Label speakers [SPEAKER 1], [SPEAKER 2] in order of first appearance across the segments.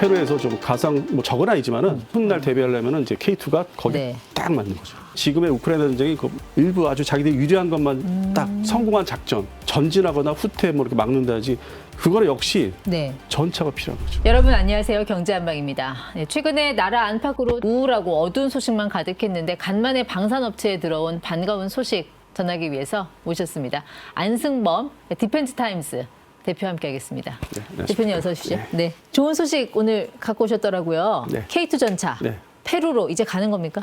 [SPEAKER 1] 페루에서 좀 가상 뭐 적은 아니지만은 훗날 대비하려면은 이제 K2가 거기
[SPEAKER 2] 네.
[SPEAKER 1] 딱 맞는 거죠. 지금의 우크라이나 전쟁이 그 일부 아주 자기들이 유리한 것만 딱 성공한 작전, 전진하거나 후퇴 뭐 이렇게 막는다지 그거는 역시
[SPEAKER 2] 네.
[SPEAKER 1] 전차가 필요한 거죠.
[SPEAKER 2] 여러분 안녕하세요. 경제한방입니다. 네, 최근에 나라 안팎으로 우울하고 어두운 소식만 가득했는데 간만에 방산업체에 들어온 반가운 소식 전하기 위해서 모셨습니다. 안승범 디펜스타임스 대표와 함께하겠습니다.
[SPEAKER 1] 네,
[SPEAKER 2] 대표님 어서 오십시오. 네. 좋은 소식 오늘 갖고 오셨더라고요.
[SPEAKER 1] 네.
[SPEAKER 2] K2 전차
[SPEAKER 1] 네.
[SPEAKER 2] 페루로 이제 가는 겁니까?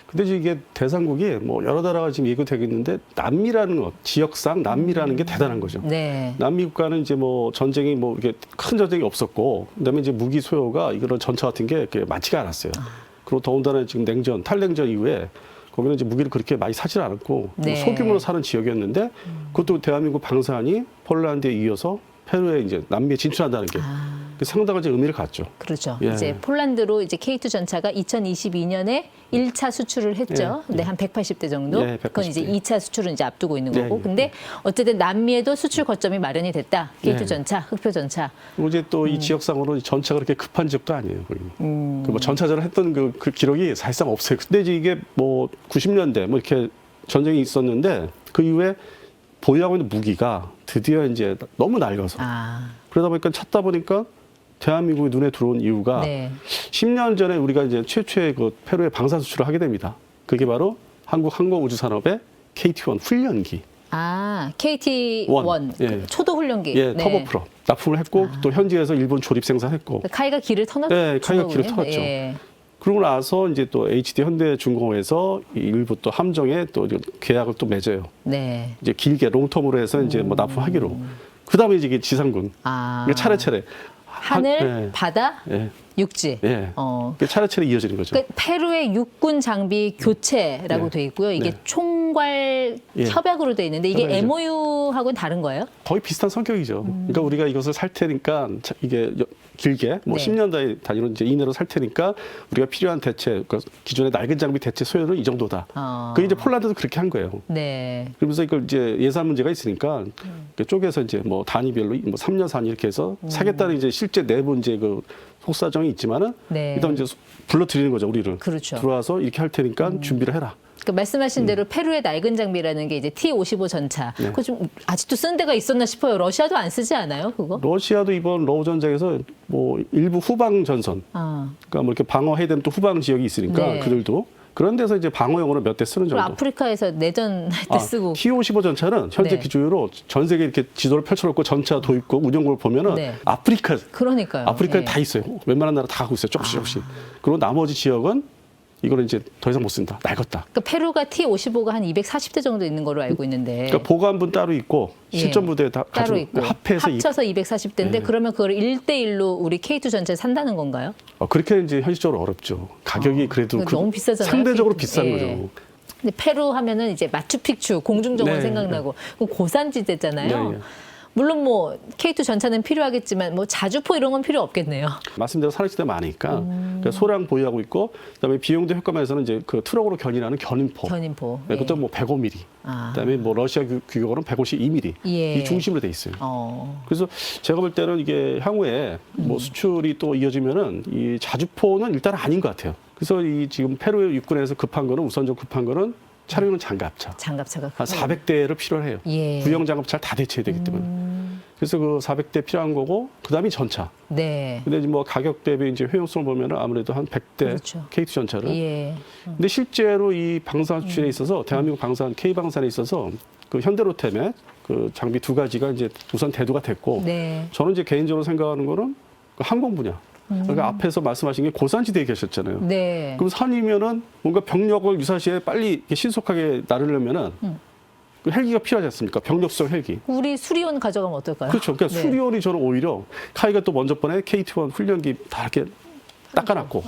[SPEAKER 1] 근데 이게 대상국이 뭐 여러 나라가 지금 얘기되고 있는데 남미라는 것, 지역상 남미라는 게 대단한 거죠.
[SPEAKER 2] 네.
[SPEAKER 1] 남미 국가는 이제 뭐 전쟁이 뭐 이게 큰 전쟁이 없었고, 그다음에 이제 무기 소요가 이런 전차 같은 게 많지가 않았어요. 그리고 더군다나 지금 냉전, 탈냉전 이후에 거기는 이제 무기를 그렇게 많이 사질 않았고
[SPEAKER 2] 네.
[SPEAKER 1] 뭐 소규모로 사는 지역이었는데 그것도 대한민국 방산이 폴란드에 이어서 페루에 이제 남미에 진출한다는 게 상당한 이제 의미를 갖죠.
[SPEAKER 2] 그렇죠.
[SPEAKER 1] 예.
[SPEAKER 2] 이제 폴란드로 이제 K2 전차가 2022년에 1차 수출을 했죠.
[SPEAKER 1] 예.
[SPEAKER 2] 네, 한 180대 정도.
[SPEAKER 1] 예, 180대.
[SPEAKER 2] 그건 이제 2차 수출은 이제 앞두고 있는
[SPEAKER 1] 예,
[SPEAKER 2] 거고.
[SPEAKER 1] 예.
[SPEAKER 2] 근데 어쨌든 남미에도 수출 거점이 마련이 됐다. K2
[SPEAKER 1] 예.
[SPEAKER 2] 전차, 흑표 전차.
[SPEAKER 1] 그리고 이제 또 이 지역상으로 전차가 그렇게 급한 지역도 아니에요. 그뭐 전차전을 했던 그 기록이 사실상 없어요. 근데 이제 이게 뭐 90년대 뭐 이렇게 전쟁이 있었는데 그 이후에 보유하고 있는 무기가 드디어 이제 너무 낡아서 그러다 보니까 찾다 보니까 대한민국이 눈에 들어온 이유가
[SPEAKER 2] 네.
[SPEAKER 1] 10년 전에 우리가 이제 최초의 그 페루에 방산 수출을 하게 됩니다. 그게 바로 한국 항공우주산업의 KT-1 훈련기.
[SPEAKER 2] KT-1
[SPEAKER 1] 예.
[SPEAKER 2] 초도 훈련기.
[SPEAKER 1] 예,
[SPEAKER 2] 네.
[SPEAKER 1] 터보프로 납품을 했고 또 현지에서 일본 조립 생산했고.
[SPEAKER 2] 카이가 길을 터놨죠.
[SPEAKER 1] 네, 카이가 길을 터놨죠.
[SPEAKER 2] 예.
[SPEAKER 1] 그러고 나서 이제 또 HD 현대중공업에서 일부 또 함정에 또 계약을 또 맺어요.
[SPEAKER 2] 네.
[SPEAKER 1] 이제 길게 롱텀으로 해서 이제 뭐 납품하기로. 그다음에 이제 이게 지상군. 이게 차례차례.
[SPEAKER 2] 하늘,
[SPEAKER 1] 예.
[SPEAKER 2] 바다,
[SPEAKER 1] 예.
[SPEAKER 2] 육지.
[SPEAKER 1] 예. 이게 차례차례 이어지는 거죠.
[SPEAKER 2] 그러니까 페루의 육군 장비 교체라고
[SPEAKER 1] 네.
[SPEAKER 2] 돼 있고요. 이게
[SPEAKER 1] 네.
[SPEAKER 2] 총괄
[SPEAKER 1] 예.
[SPEAKER 2] 협약으로 돼 있는데 이게
[SPEAKER 1] 협약이죠.
[SPEAKER 2] MOU하고는 다른 거예요?
[SPEAKER 1] 거의 비슷한 성격이죠. 그러니까 우리가 이것을 살 테니까 이게 길게 뭐
[SPEAKER 2] 네.
[SPEAKER 1] 10년 단위로 이제 이내로 살 테니까 우리가 필요한 대체, 그러니까 기존의 낡은 장비 대체 소요는 이 정도다. 그 이제 폴란드도 그렇게 한 거예요.
[SPEAKER 2] 네.
[SPEAKER 1] 그러면서 이걸 이제 예산 문제가 있으니까 쪼개서 이제 뭐 단위별로 뭐 3년, 4년 이렇게 해서 사겠다는 이제 실제 내부 이제 그 속사정이 있지만은
[SPEAKER 2] 네.
[SPEAKER 1] 일단 이제 불러들이는 거죠, 우리를.
[SPEAKER 2] 그렇죠.
[SPEAKER 1] 들어와서 이렇게 할 테니까 준비를 해라.
[SPEAKER 2] 그 말씀하신 대로 페루의 낡은 장비라는 게 이제 T-55 전차.
[SPEAKER 1] 네.
[SPEAKER 2] 그거 좀 아직도 쓰는 데가 있었나 싶어요. 러시아도 안 쓰지 않아요, 그거?
[SPEAKER 1] 러시아도 이번 러우 전쟁에서 뭐 일부 후방 전선, 그러니까 뭐 이렇게 방어해야 되는 또 후방 지역이 있으니까
[SPEAKER 2] 네.
[SPEAKER 1] 그들도 그런 데서 이제 방어용으로 몇 대 쓰는
[SPEAKER 2] 그리고
[SPEAKER 1] 정도.
[SPEAKER 2] 아프리카에서 내전할 때 쓰고.
[SPEAKER 1] T-55 전차는 현재
[SPEAKER 2] 네.
[SPEAKER 1] 기준으로 전 세계 이렇게 지도를 펼쳐놓고 전차 도입국 운영국을 보면은
[SPEAKER 2] 네.
[SPEAKER 1] 아프리카에
[SPEAKER 2] 그러니까요.
[SPEAKER 1] 다 있어요. 웬만한 나라 다 하고 있어요. 조금씩. 그리고 나머지 지역은 이거는 이제 더 이상 못 쓴다. 낡았다.
[SPEAKER 2] 그러니까 페루가 T-55가 한 240대 정도 있는 걸로 알고 있는데.
[SPEAKER 1] 그러니까 보관분 따로 있고
[SPEAKER 2] 예.
[SPEAKER 1] 실전 부대 다
[SPEAKER 2] 따로
[SPEAKER 1] 가지고
[SPEAKER 2] 있고
[SPEAKER 1] 합해서
[SPEAKER 2] 240대인데
[SPEAKER 1] 네.
[SPEAKER 2] 그러면 그걸 1대1로 우리 K2 전차에 산다는 건가요?
[SPEAKER 1] 그렇게 이제 현실적으로 어렵죠. 가격이 그래도
[SPEAKER 2] 그러니까 너무 비싸잖아요.
[SPEAKER 1] 상대적으로
[SPEAKER 2] K2.
[SPEAKER 1] 비싼
[SPEAKER 2] 예.
[SPEAKER 1] 거죠.
[SPEAKER 2] 근데 페루 하면은 이제 마추픽추 공중정원
[SPEAKER 1] 네,
[SPEAKER 2] 생각나고 그럼 고산지대잖아요.
[SPEAKER 1] 네, 네.
[SPEAKER 2] 물론 뭐 K2 전차는 필요하겠지만 뭐 자주포 이런 건 필요 없겠네요.
[SPEAKER 1] 말씀대로 산악지대 많으니까 그러니까 소량 보유하고 있고 그다음에 비용도 효과면에서는 이제 그 트럭으로 견인하는 견인포.
[SPEAKER 2] 견인포.
[SPEAKER 1] 네, 그것도 뭐 105mm. 그다음에 뭐 러시아 규격으로는 152mm.
[SPEAKER 2] 예.
[SPEAKER 1] 이 중심으로 돼 있어요. 그래서 제가 볼 때는 이게 향후에 뭐 수출이 또 이어지면은 이 자주포는 일단 아닌 것 같아요. 그래서 이 지금 페루 육군에서 급한 거는 우선적 급한 거는 차량용 장갑차.
[SPEAKER 2] 장갑차가
[SPEAKER 1] 한 400대를 필요로 해요.
[SPEAKER 2] 예.
[SPEAKER 1] 구형 장갑차를 다 대체해야 되기 때문에. 그래서 그 400대 필요한 거고 그다음이 전차.
[SPEAKER 2] 네.
[SPEAKER 1] 근데 이제 뭐 가격 대비 이제 효용성을 보면은 아무래도 한 100대
[SPEAKER 2] 그렇죠.
[SPEAKER 1] K2 전차를.
[SPEAKER 2] 예.
[SPEAKER 1] 근데 실제로 이 방산 수출에 있어서 대한민국 방산 K 방산에 있어서 그 현대로템의 그 장비 두 가지가 이제 우선 대두가 됐고
[SPEAKER 2] 네.
[SPEAKER 1] 저는 이제 개인적으로 생각하는 거는 그 항공 분야. 그러니까 앞에서 말씀하신 게 고산지대에 계셨잖아요.
[SPEAKER 2] 네.
[SPEAKER 1] 그럼 산이면은 뭔가 병력을 유사시에 빨리 이렇게 신속하게 나르려면은 그 헬기가 필요하지 않습니까? 병력성 헬기.
[SPEAKER 2] 우리 수리온 가져가면 어떨까요?
[SPEAKER 1] 그렇죠. 그러니까
[SPEAKER 2] 네.
[SPEAKER 1] 수리온이 저는 오히려 카이가 또 먼저 번에 KT-1 훈련기 다 이렇게 닦아놨고.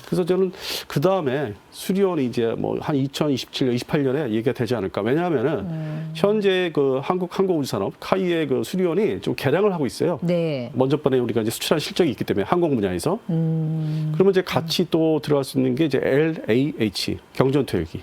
[SPEAKER 1] 그래서 저는 그 다음에 수리온이 이제 뭐 한 2027년, 28년에 얘기가 되지 않을까. 왜냐하면은 현재 그 한국 항공우주산업 카이의 그 수리온이 좀 개량을 하고 있어요.
[SPEAKER 2] 네.
[SPEAKER 1] 먼저 번에 우리가 이제 수출한 실적이 있기 때문에 항공 분야에서. 그러면 이제 같이 또 들어갈 수 있는 게 이제 LAH 경전투 헬기.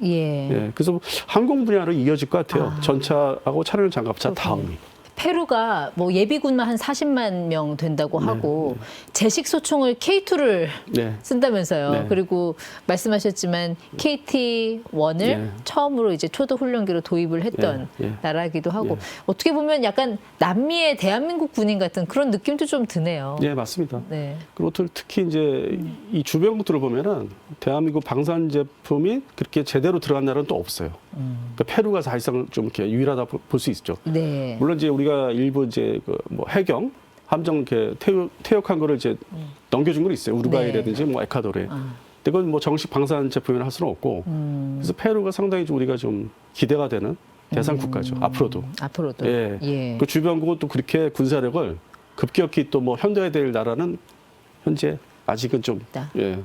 [SPEAKER 2] 예.
[SPEAKER 1] 예. 그래서 항공 분야로 이어질 것 같아요. 전차하고 차량 장갑차 다음이.
[SPEAKER 2] 페루가 뭐 예비군만 한 40만 명 된다고 하고 제식 소총을 K2를
[SPEAKER 1] 네.
[SPEAKER 2] 쓴다면서요.
[SPEAKER 1] 네.
[SPEAKER 2] 그리고 말씀하셨지만 KT-1을 처음으로 이제 초도 훈련기로 도입을 했던 나라이기도 하고 어떻게 보면 약간 남미의 대한민국 군인 같은 그런 느낌도 좀 드네요.
[SPEAKER 1] 네, 맞습니다.
[SPEAKER 2] 네.
[SPEAKER 1] 그리고 특히 이제 이 주변국들을 보면은 대한민국 방산 제품이 그렇게 제대로 들어간 나라는 또 없어요. 그러니까 페루가 사실상 좀 이렇게 유일하다 볼 수 있죠.
[SPEAKER 2] 네.
[SPEAKER 1] 물론 이제 우리가 일부 이제 그 뭐 해경 함정 이렇게 퇴역한 거를 이제 넘겨준 건 있어요. 우루과이라든지 뭐 에콰도르에. 근데 그건 뭐 정식 방산 제품이라 할 수는 없고. 그래서 페루가 상당히 좀 우리가 좀 기대가 되는 대상 국가죠. 앞으로도.
[SPEAKER 2] 앞으로도.
[SPEAKER 1] 예.
[SPEAKER 2] 예.
[SPEAKER 1] 그 주변국은 또 그렇게 군사력을 급격히 또 뭐 현대화 될 나라는 현재 아직은 좀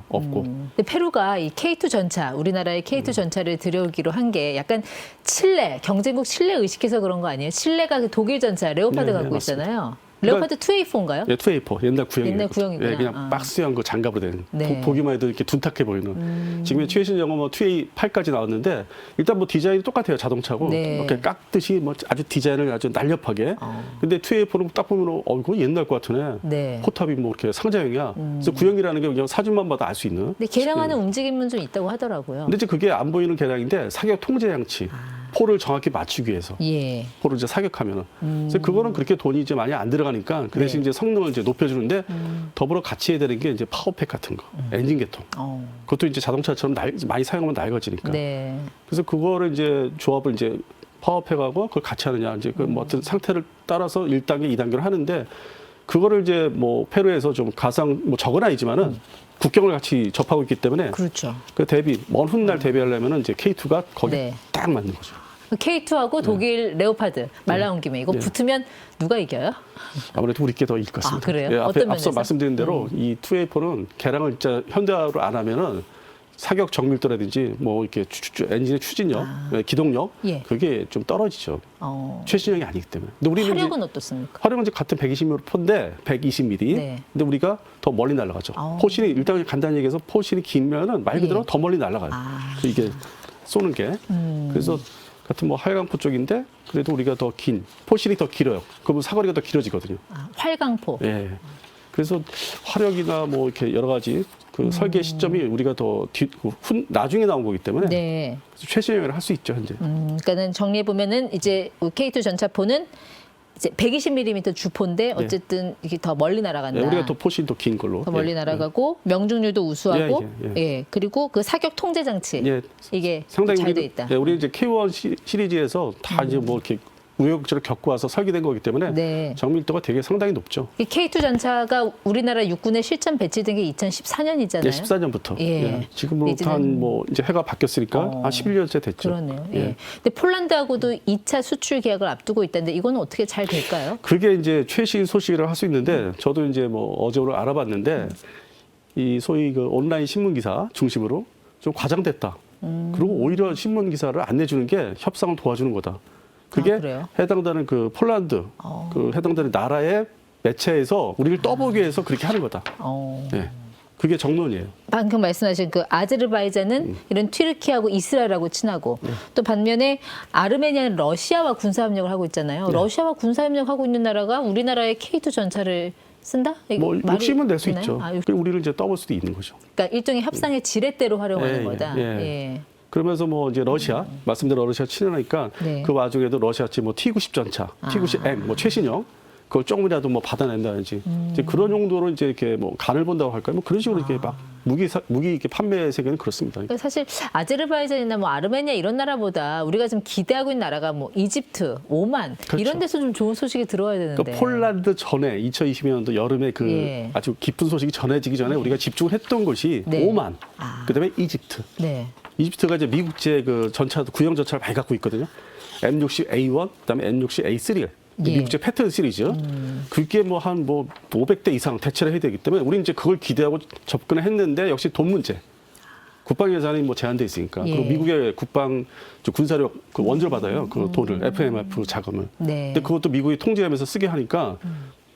[SPEAKER 1] 없고.
[SPEAKER 2] 근데 페루가 이 K2 전차, 우리나라의 K2 전차를 들여오기로 한 게 약간 칠레, 경제국 칠레 의식해서 그런 거 아니에요? 칠레가 그 독일 전차 레오파드
[SPEAKER 1] 네,
[SPEAKER 2] 갖고
[SPEAKER 1] 맞습니다.
[SPEAKER 2] 있잖아요. 레오파드 2A4인가요?
[SPEAKER 1] 예, 2A4 옛날 구형이에요.
[SPEAKER 2] 옛날 구형이구나.
[SPEAKER 1] 예, 그냥
[SPEAKER 2] 아.
[SPEAKER 1] 박스형 그 장갑으로 된.
[SPEAKER 2] 네.
[SPEAKER 1] 보기만 해도 이렇게 둔탁해 보이는. 지금의 최신 영어 뭐 2A8까지 나왔는데 일단 뭐 디자인이 똑같아요. 자동차고.
[SPEAKER 2] 네.
[SPEAKER 1] 이렇게 깎듯이 뭐 아주 디자인을 아주 날렵하게. 근데 2A4는 딱 보면 그거 옛날 것 같으네.
[SPEAKER 2] 네.
[SPEAKER 1] 포탑이 뭐 이렇게 상자형이야. 그래서 구형이라는 게 그냥 사진만 봐도 알 수 있는.
[SPEAKER 2] 근데 개량하는 움직임은 좀 있다고 하더라고요.
[SPEAKER 1] 근데 이제 그게 안 보이는 개량인데 사격 통제 장치. 포를 정확히 맞추기 위해서.
[SPEAKER 2] 예.
[SPEAKER 1] 포를 이제 사격하면은. 그래서 그거는 그렇게 돈이 이제 많이 안 들어가니까 그 대신 이제 성능을 이제 높여주는데 더불어 같이 해야 되는 게 이제 파워팩 같은 거, 엔진 개통. 그것도 이제 자동차처럼 많이 사용하면 낡아지니까.
[SPEAKER 2] 네.
[SPEAKER 1] 그래서 그거를 이제 조합을 이제 파워팩하고 그걸 같이 하느냐 이제 그 뭐 어떤 상태를 따라서 1단계, 2단계를 하는데 그거를 이제 뭐 페루에서 좀 가상 뭐 적은 아니지만은 국경을 같이 접하고 있기 때문에
[SPEAKER 2] 그렇죠.
[SPEAKER 1] 그 대비 먼 훗날 대비하려면은 이제 K2가 거기
[SPEAKER 2] 네.
[SPEAKER 1] 딱 맞는 거죠.
[SPEAKER 2] K2하고 독일 레오파드 말 나온 김에 이거 붙으면 누가 이겨요?
[SPEAKER 1] 아무래도 우리께 더 이길 것 같습니다.
[SPEAKER 2] 아, 그래요?
[SPEAKER 1] 예,
[SPEAKER 2] 어떤
[SPEAKER 1] 앞서
[SPEAKER 2] 면에서?
[SPEAKER 1] 말씀드린 대로 이 2A4는 개량을 진짜 현대화로 안 하면은 사격 정밀도라든지 뭐 이렇게 엔진의 추진력, 기동력
[SPEAKER 2] 예.
[SPEAKER 1] 그게 좀 떨어지죠. 최신형이 아니기 때문에. 근데 우리는
[SPEAKER 2] 화력은
[SPEAKER 1] 이제
[SPEAKER 2] 어떻습니까?
[SPEAKER 1] 화력은 이제 같은 120mm 포인데 120mm.
[SPEAKER 2] 네.
[SPEAKER 1] 근데 우리가 더 멀리 날아가죠. 포신이 일단 간단히 얘기해서 포신이 길면은 말 그대로
[SPEAKER 2] 예.
[SPEAKER 1] 더 멀리 날아가요. 이게 쏘는 게. 그래서 같은 뭐 활강포 쪽인데 그래도 우리가 더 긴 포신이 더 길어요. 그러면 사거리가 더 길어지거든요.
[SPEAKER 2] 활강포.
[SPEAKER 1] 예. 그래서 화력이나 뭐 이렇게 여러 가지 그 설계 시점이 우리가 더 나중에 나온 거기 때문에
[SPEAKER 2] 네.
[SPEAKER 1] 그래서 최신형을 할 수 있죠 현재.
[SPEAKER 2] 그러니까는 정리해 보면은 이제 K2 전차포는 이제 120mm 주포인데 어쨌든 이게 더 멀리 날아간다.
[SPEAKER 1] 예, 우리가 더 포신 더 긴 걸로.
[SPEAKER 2] 더 멀리 날아가고 명중률도 우수하고
[SPEAKER 1] 예.
[SPEAKER 2] 그리고 그 사격 통제 장치
[SPEAKER 1] 예.
[SPEAKER 2] 이게
[SPEAKER 1] 상당히
[SPEAKER 2] 잘 돼 있다.
[SPEAKER 1] 예, 우리 이제 K1 시리즈에서 다 이제 뭐 이렇게 우여곡절을 겪고 와서 설계된 거기 때문에
[SPEAKER 2] 네.
[SPEAKER 1] 정밀도가 되게 상당히 높죠.
[SPEAKER 2] 이 K2 전차가 우리나라 육군에 실전 배치된 게 2014년이잖아요.
[SPEAKER 1] 예, 14년부터.
[SPEAKER 2] 예.
[SPEAKER 1] 지금으로부터 한 뭐 이제 해가 바뀌었으니까 한 11년째 됐죠.
[SPEAKER 2] 그러네요. 예. 근데 폴란드하고도 2차 수출 계약을 앞두고 있다는데 이거는 어떻게 잘 될까요?
[SPEAKER 1] 그게 이제 최신 소식이라 할 수 있는데 저도 이제 뭐 어제 오늘 알아봤는데 이 소위 그 온라인 신문 기사 중심으로 좀 과장됐다. 그리고 오히려 신문 기사를 안 내주는 게 협상을 도와주는 거다. 그게
[SPEAKER 2] 그래요?
[SPEAKER 1] 해당되는 그 폴란드 그 해당되는 나라의 매체에서 우리를 떠보기 위해서 그렇게 하는 거다. 예. 그게 정론이에요.
[SPEAKER 2] 방금 말씀하신 그 아제르바이잔은 이런 튀르키하고 이스라엘하고 친하고 또 반면에 아르메니아는 러시아와 군사협력을 하고 있잖아요. 러시아와 군사협력하고 있는 나라가 우리나라의 K2 전차를 쓴다? 이거
[SPEAKER 1] 뭐
[SPEAKER 2] 말이
[SPEAKER 1] 욕심은 낼 수
[SPEAKER 2] 되나요?
[SPEAKER 1] 있죠.
[SPEAKER 2] 아,
[SPEAKER 1] 우리를 이제 떠볼 수도 있는 거죠.
[SPEAKER 2] 그러니까 일종의 협상의 지렛대로 활용하는
[SPEAKER 1] 예,
[SPEAKER 2] 거다.
[SPEAKER 1] 예.
[SPEAKER 2] 예.
[SPEAKER 1] 그러면서 뭐 이제 러시아 말씀대로 러시아 친하니까
[SPEAKER 2] 네.
[SPEAKER 1] 그 와중에도 러시아치 뭐 T90 전차, T90M 뭐 최신형 그걸 조금이라도 뭐 받아낸다든지 이제 그런 용도로 이제 이렇게 뭐 간을 본다고 할까요? 뭐 그런 식으로 이렇게 막 무기 이렇게 판매 세계는 그렇습니다.
[SPEAKER 2] 그러니까 사실 아제르바이잔이나 뭐 아르메니아 이런 나라보다 우리가 좀 기대하고 있는 나라가 뭐 이집트, 오만
[SPEAKER 1] 그렇죠.
[SPEAKER 2] 이런 데서 좀 좋은 소식이 들어와야 되는데.
[SPEAKER 1] 그러니까 폴란드 전에 2020년도 여름에 그
[SPEAKER 2] 예.
[SPEAKER 1] 아주 깊은 소식이 전해지기 전에 우리가 집중을 했던 곳이
[SPEAKER 2] 네.
[SPEAKER 1] 오만, 그다음에 이집트.
[SPEAKER 2] 네.
[SPEAKER 1] 이집트가 이제 미국제 그 전차도 구형 전차를 많이 갖고 있거든요. M60A1, 그다음에 M60A3.
[SPEAKER 2] 예.
[SPEAKER 1] 미국제 패턴 시리즈. 그게 뭐 한 뭐 500대 이상 대체를 해야 되기 때문에 우리는 이제 그걸 기대하고 접근을 했는데 역시 돈 문제. 국방 예산이 뭐 제한돼 있으니까.
[SPEAKER 2] 예.
[SPEAKER 1] 그리고 미국의 국방 군사력 그 원조를 받아요. 그 돈을 FMF 자금을.
[SPEAKER 2] 네.
[SPEAKER 1] 근데 그것도 미국이 통제하면서 쓰게 하니까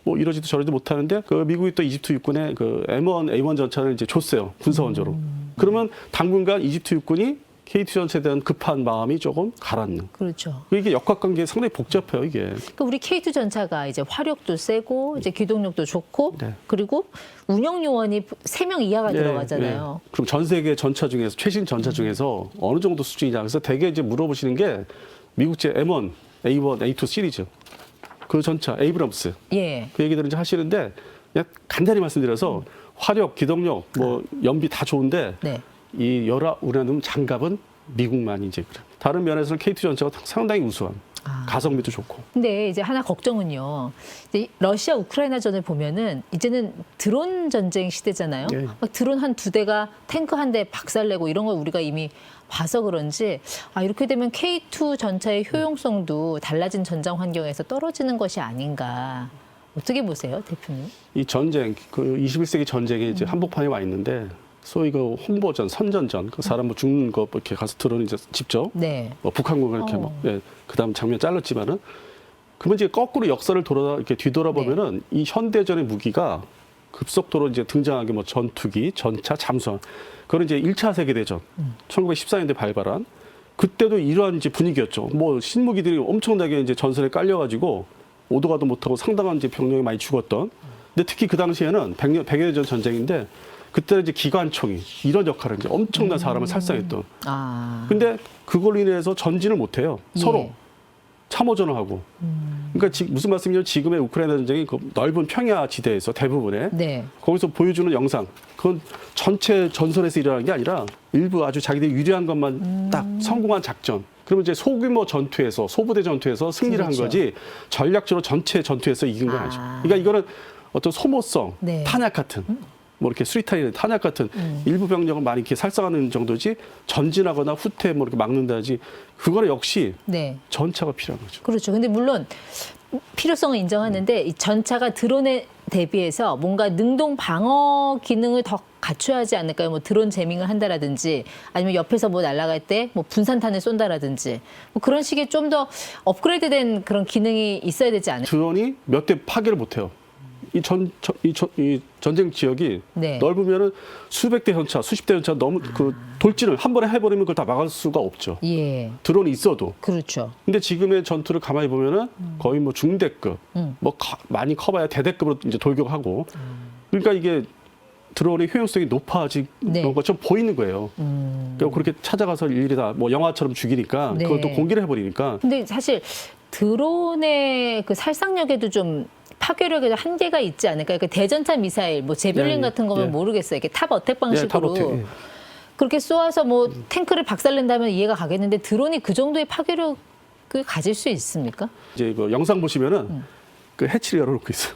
[SPEAKER 1] 뭐 이러지도 저러지도 못하는데 그 미국이 또 이집트 육군에 그 M1A1 전차를 이제 줬어요. 군사 원조로. 그러면 당분간 이집트 육군이 KT 전체에 대한 급한 마음이 조금 가라앉는.
[SPEAKER 2] 그렇죠.
[SPEAKER 1] 이게 역학관계 상당히 복잡해요, 이게.
[SPEAKER 2] 그러니까 우리 K2 전차가 이제 화력도 세고 이제 기동력도 좋고
[SPEAKER 1] 네.
[SPEAKER 2] 그리고 운영 요원이 3명 이하가 들어가잖아요.
[SPEAKER 1] 그럼 전 세계 전차 중에서 최신 전차 중에서 어느 정도 수준이냐. 그래서 대개 이제 물어보시는 게 미국제 M1, A1, A2 시리즈 그 전차 에이브럼스
[SPEAKER 2] 예.
[SPEAKER 1] 그 얘기들을 이제 하시는데 그냥 간단히 말씀드려서 화력, 기동력, 뭐 연비 다 좋은데
[SPEAKER 2] 네.
[SPEAKER 1] 이 우라늄 장갑은 미국만 이제 그래. 다른 면에서는 KT 전차가 상당히 우수한 가성비도 좋고.
[SPEAKER 2] 근데 이제 하나 걱정은요. 이제 러시아 우크라이나전을 보면은 이제는 드론 전쟁 시대잖아요.
[SPEAKER 1] 예.
[SPEAKER 2] 막 드론 한 2대가 탱크 한 대 박살내고 이런 걸 우리가 이미 봐서 그런지 이렇게 되면 K2 전차의 효용성도 달라진 전장 환경에서 떨어지는 것이 아닌가. 어떻게 보세요, 대표님?
[SPEAKER 1] 이 전쟁, 그 21세기 전쟁에 이제 한복판에 와 있는데 소위 그 홍보전, 선전전, 그 사람 뭐 죽는 거 이렇게 가서 드론 이제 직접
[SPEAKER 2] 네.
[SPEAKER 1] 뭐 북한군을 이렇게 막, 그다음 장면 잘랐지만은 그러면 이제 거꾸로 역사를 이렇게 뒤돌아보면은 이 현대전의 무기가 급속도로 이제 등장하게 뭐 전투기, 전차, 잠수함. 그건 이제 1차 세계대전, 1914년대 발발한 그때도 이러한 이제 분위기였죠. 뭐 신무기들이 엄청나게 이제 전선에 깔려가지고 오도 가도 못하고 상당한 이제 병력이 많이 죽었던. 근데 특히 그 당시에는 100여 년 전 전쟁인데 그때는 이제 기관총이 이런 역할을 이제 엄청난 사람을 살상했던. 근데 그걸로 인해서 전진을 못해요. 서로
[SPEAKER 2] 예.
[SPEAKER 1] 참호전을 하고. 그러니까 무슨 말씀이냐면 지금의 우크라이나 전쟁이 그 넓은 평야 지대에서 대부분에
[SPEAKER 2] 네.
[SPEAKER 1] 거기서 보여주는 영상 그건 전체 전선에서 일어나는 게 아니라 일부 아주 자기들이 유리한 것만 딱 성공한 작전. 그러면 이제 소규모 전투에서 소부대 전투에서 승리를
[SPEAKER 2] 그렇죠.
[SPEAKER 1] 한 거지 전략적으로 전체 전투에서 이긴 건 아니죠. 그러니까 이거는 어떤 소모성,
[SPEAKER 2] 네.
[SPEAKER 1] 탄약 같은 뭐 이렇게 수리탄이나 탄약 같은 일부 병력을 많이 이렇게 살상하는 정도지 전진하거나 후퇴 뭐 이렇게 막는다지 그거는 역시
[SPEAKER 2] 네.
[SPEAKER 1] 전차가 필요한 거죠.
[SPEAKER 2] 그렇죠. 근데 물론 필요성은 인정하는데 이 전차가 드론에 대비해서 뭔가 능동 방어 기능을 더 갖춰야 하지 않을까요? 뭐 드론 재밍을 한다라든지 아니면 옆에서 뭐 날아갈 때 뭐 분산탄을 쏜다라든지 뭐 그런 식의 좀 더 업그레이드된 그런 기능이 있어야 되지 않을까요?
[SPEAKER 1] 드론이 몇 대 파괴를 못해요. 이 전쟁 지역이
[SPEAKER 2] 네.
[SPEAKER 1] 넓으면은 수백 대 전차, 수십 대 전차 너무 그 돌진을 한 번에 해버리면 그걸 다 막을 수가 없죠.
[SPEAKER 2] 예.
[SPEAKER 1] 드론이 있어도.
[SPEAKER 2] 그렇죠.
[SPEAKER 1] 근데 지금의 전투를 가만히 보면은 거의 뭐 중대급, 뭐 많이 커봐야 대대급으로 이제 돌격하고. 그러니까 이게 드론의 효용성이 높아진
[SPEAKER 2] 네.
[SPEAKER 1] 것처럼 보이는 거예요. 그러니까 그렇게 찾아가서 일일이 다 뭐 영화처럼 죽이니까
[SPEAKER 2] 네.
[SPEAKER 1] 그걸 또 공개를 해버리니까.
[SPEAKER 2] 근데 사실 드론의 그 살상력에도 좀 파괴력에도 한계가 있지 않을까요? 그 대전차 미사일, 뭐 제벨린
[SPEAKER 1] 예,
[SPEAKER 2] 같은 거면
[SPEAKER 1] 예.
[SPEAKER 2] 모르겠어요. 이렇게 탑 어택
[SPEAKER 1] 예,
[SPEAKER 2] 방식으로
[SPEAKER 1] 탑 어택, 예.
[SPEAKER 2] 그렇게 쏘아서 뭐 탱크를 박살낸다면 이해가 가겠는데 드론이 그 정도의 파괴력을 가질 수 있습니까?
[SPEAKER 1] 이제 그 영상 보시면은 그 해치를 열어놓고 있어요.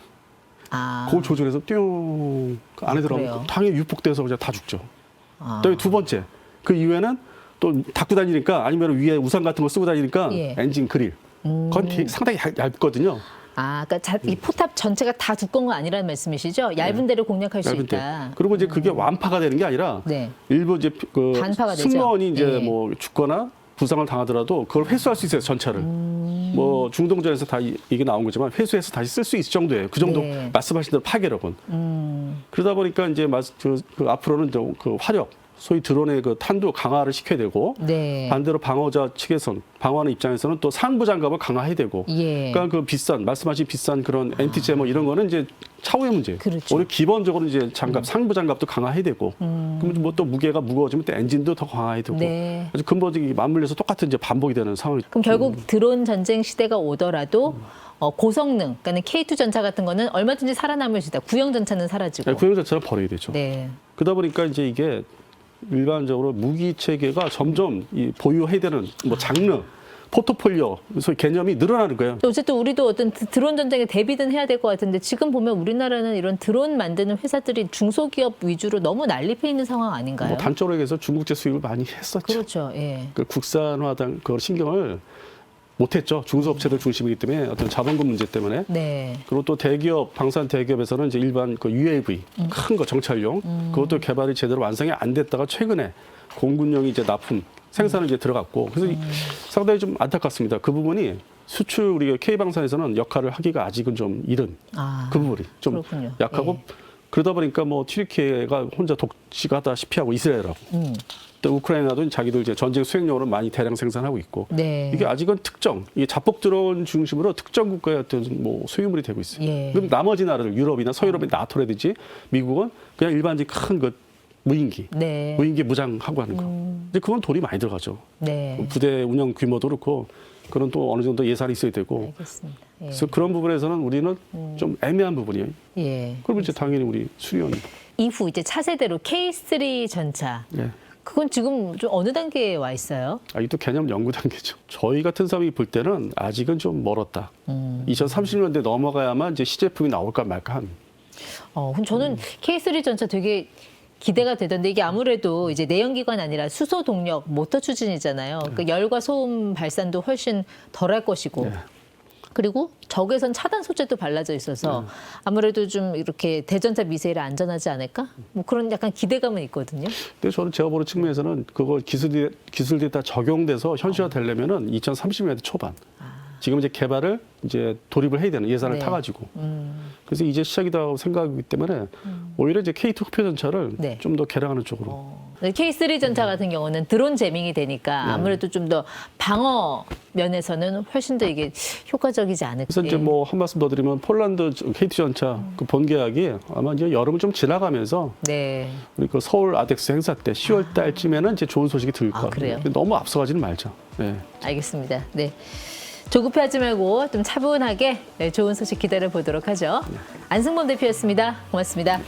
[SPEAKER 1] 그걸 조절해서 띵 안에 들어가면
[SPEAKER 2] 그래요?
[SPEAKER 1] 당연히 유폭돼서 그냥 다 죽죠.
[SPEAKER 2] 아.
[SPEAKER 1] 또 두 번째 그 이후에는 또 닫고 다니니까 아니면 위에 우산 같은 거 쓰고 다니니까
[SPEAKER 2] 예.
[SPEAKER 1] 엔진 그릴 그건 상당히 얇거든요.
[SPEAKER 2] 그러니까 이 포탑 전체가 다 두꺼운 건 아니라는 말씀이시죠? 얇은 데를 공략할 수
[SPEAKER 1] 얇은 때.
[SPEAKER 2] 있다.
[SPEAKER 1] 그리고 이제 그게 완파가 되는 게 아니라
[SPEAKER 2] 네.
[SPEAKER 1] 일부 이제 그
[SPEAKER 2] 반파가 되죠.
[SPEAKER 1] 승무원이 이제
[SPEAKER 2] 예.
[SPEAKER 1] 뭐 죽거나 부상을 당하더라도 그걸 회수할 수 있어요, 전차를. 뭐 중동전에서 다 이게 나온 거지만 회수해서 다시 쓸 수 있을 정도예요. 그 정도
[SPEAKER 2] 네.
[SPEAKER 1] 말씀하신 대로 파괴력은. 그러다 보니까 이제 그 앞으로는 그 화력, 소위 드론의 그 탄도 강화를 시켜야 되고
[SPEAKER 2] 네.
[SPEAKER 1] 반대로 방어자 측에서는 방어하는 입장에서는 또 상부 장갑을 강화해야 되고.
[SPEAKER 2] 예.
[SPEAKER 1] 그러니까 그 말씀하신 비싼 그런 엔티제 뭐 이런 거는 이제 차후의 문제.
[SPEAKER 2] 그렇죠.
[SPEAKER 1] 오히려 기본적으로 이제 장갑, 상부 장갑도 강화해야 되고. 그러면 뭐 또 무게가 무거워지면 또 엔진도 더 강화해야 되고.
[SPEAKER 2] 네.
[SPEAKER 1] 아주 근본적인 맞물려서 똑같은 이제 반복이 되는 상황이.
[SPEAKER 2] 그럼 결국 드론 전쟁 시대가 오더라도 고성능, 그러니까 K2 전차 같은 거는 얼마든지 살아남을 수 있다. 구형 전차는 사라지고.
[SPEAKER 1] 구형 자체를 버려야 되죠.
[SPEAKER 2] 네.
[SPEAKER 1] 그러다 보니까 이제 이게 일반적으로 무기 체계가 점점 이 보유해야 되는 뭐 장르, 포트폴리오, 그래서 개념이 늘어나는 거예요.
[SPEAKER 2] 어쨌든 우리도 어떤 드론 전쟁에 대비는 해야 될 것 같은데 지금 보면 우리나라는 이런 드론 만드는 회사들이 중소기업 위주로 너무 난립해 있는 상황 아닌가요?
[SPEAKER 1] 뭐 단적으로 얘기해서 중국제 수입을 많이 했었죠.
[SPEAKER 2] 그렇죠. 예.
[SPEAKER 1] 그 국산화당 그 신경을 못했죠. 중소업체들 중심이기 때문에 어떤 자본금 문제 때문에.
[SPEAKER 2] 네.
[SPEAKER 1] 그리고 또 대기업, 방산 대기업에서는 이제 일반 그 UAV 큰 거 정찰용 그것도 개발이 제대로 완성이 안 됐다가 최근에 공군용이 이제 납품 생산을 이제 들어갔고 그래서 상당히 좀 안타깝습니다. 그 부분이 수출 우리 K방산에서는 역할을 하기가 아직은 좀 이른 그 부분이 좀
[SPEAKER 2] 그렇군요.
[SPEAKER 1] 약하고
[SPEAKER 2] 예.
[SPEAKER 1] 그러다 보니까 뭐 튀르키예가 혼자 독식하다시피 하고 이스라엘하고 또 우크라이나도 자기들 이제 전쟁 수행용으로 많이 대량 생산하고 있고
[SPEAKER 2] 네.
[SPEAKER 1] 이게 아직은 특정 이게 자폭 드론 중심으로 특정 국가의 어떤 뭐 소유물이 되고 있어요.
[SPEAKER 2] 예.
[SPEAKER 1] 그럼 나머지 나라들 유럽이나 서유럽의 나토라든지 미국은 그냥 일반적인 큰 그 무인기
[SPEAKER 2] 네.
[SPEAKER 1] 무인기 무장하고 하는 거. 근데 그건 돈이 많이 들어가죠.
[SPEAKER 2] 네.
[SPEAKER 1] 부대 운영 규모도 그렇고 그런 또 어느 정도 예산이 있어야 되고.
[SPEAKER 2] 알겠습니다. 예.
[SPEAKER 1] 그래서 그런 부분에서는 우리는 좀 애매한 부분이에요.
[SPEAKER 2] 예.
[SPEAKER 1] 그럼 이제 당연히 우리 수리원이.
[SPEAKER 2] 이후 이제 차세대로 K3 전차.
[SPEAKER 1] 예.
[SPEAKER 2] 그건 지금 좀 어느 단계에 와 있어요?
[SPEAKER 1] 이것도 개념 연구 단계죠. 저희 같은 사람이 볼 때는 아직은 좀 멀었다. 2030년대 넘어가야만 이제 시제품이 나올까 말까 한.
[SPEAKER 2] 그럼 저는 K3 전차 되게 기대가 되던데 이게 아무래도 이제 내연기관 아니라 수소 동력 모터 추진이잖아요. 그 열과 소음 발산도 훨씬 덜할 것이고.
[SPEAKER 1] 네.
[SPEAKER 2] 그리고 적외선 차단 소재도 발라져 있어서 아무래도 좀 이렇게 대전차 미사일이 안전하지 않을까? 뭐 그런 약간 기대감은 있거든요.
[SPEAKER 1] 근데 저는 제가 보는 측면에서는 그거 기술들이 다 적용돼서 현실화 되려면은 2030년대 초반. 지금 이제 개발을 이제 돌입을 해야 되는 예산을
[SPEAKER 2] 네.
[SPEAKER 1] 타가지고. 그래서 이제 시작이라고 생각하기 때문에 오히려 이제 K2 흑표 전차를
[SPEAKER 2] 네.
[SPEAKER 1] 좀 더 개량하는 쪽으로.
[SPEAKER 2] K3 전차 같은 경우는 드론 제밍이 되니까 아무래도 좀 더 방어 면에서는 훨씬 더 이게 효과적이지 않을까.
[SPEAKER 1] 그래서 이제 뭐 한 말씀 더 드리면 폴란드 K2 전차 그 본계약이 아마 이제 여름을 좀 지나가면서
[SPEAKER 2] 네.
[SPEAKER 1] 우리 그 서울 아덱스 행사 때 10월 달쯤에는 이제 좋은 소식이 들릴 것
[SPEAKER 2] 그래요?
[SPEAKER 1] 같아요. 너무 앞서가지는 말자. 네.
[SPEAKER 2] 알겠습니다. 네. 조급해하지 말고 좀 차분하게 좋은 소식 기다려 보도록 하죠. 안승범 대표였습니다. 고맙습니다.